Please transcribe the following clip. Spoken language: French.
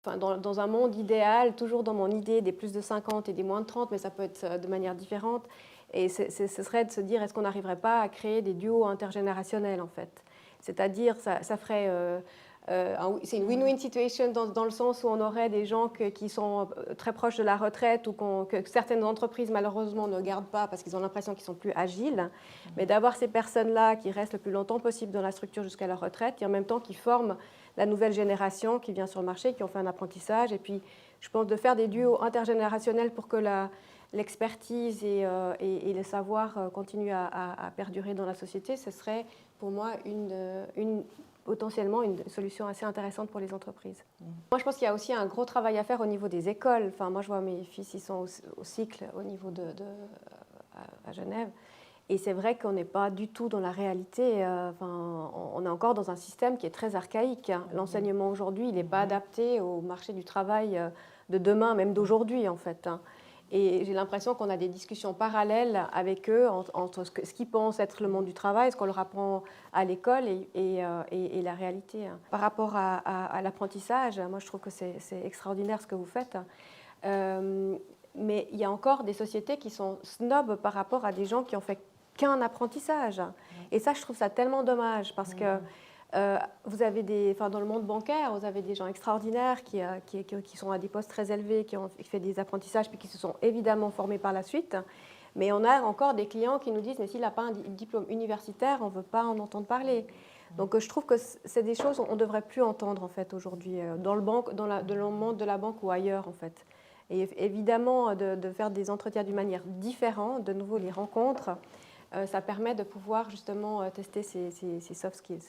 Enfin, dans un monde idéal, toujours dans mon idée des plus de 50 et des moins de 30, mais ça peut être de manière différente. Et ce serait de se dire, est-ce qu'on n'arriverait pas à créer des duos intergénérationnels, en fait? C'est-à-dire, ça ferait... c'est une win-win situation dans le sens où on aurait des gens qui sont très proches de la retraite ou que certaines entreprises, malheureusement, ne gardent pas parce qu'ils ont l'impression qu'ils sont plus agiles. Mais d'avoir ces personnes-là qui restent le plus longtemps possible dans la structure jusqu'à leur retraite et en même temps qui forment la nouvelle génération qui vient sur le marché, qui ont fait un apprentissage. Et puis, je pense de faire des duos intergénérationnels pour que l'expertise et le savoir continuent à perdurer dans la société, ce serait pour moi potentiellement une solution assez intéressante pour les entreprises. Moi, je pense qu'il y a aussi un gros travail à faire au niveau des écoles. Enfin, moi, je vois mes fils, ils sont au cycle au niveau à Genève. Et c'est vrai qu'on n'est pas du tout dans la réalité. On est encore dans un système qui est très archaïque. L'enseignement aujourd'hui, il n'est pas adapté au marché du travail de demain, même d'aujourd'hui, en fait. Et j'ai l'impression qu'on a des discussions parallèles avec eux entre ce qu'ils pensent être le monde du travail, ce qu'on leur apprend à l'école et la réalité. Par rapport à l'apprentissage, moi, je trouve que c'est extraordinaire ce que vous faites. Mais il y a encore des sociétés qui sont snobs par rapport à des gens qui ont fait qu'un apprentissage. Et ça, je trouve ça tellement dommage parce que vous avez dans le monde bancaire, vous avez des gens extraordinaires qui sont à des postes très élevés, qui ont fait des apprentissages puis qui se sont évidemment formés par la suite. Mais on a encore des clients qui nous disent mais s'il n'a pas un diplôme universitaire, on ne veut pas en entendre parler. Donc je trouve que c'est des choses qu'on ne devrait plus entendre en fait aujourd'hui dans le monde de la banque ou ailleurs en fait. Et évidemment de faire des entretiens d'une manière différente, de nouveau les rencontres, ça permet de pouvoir justement tester ces soft skills.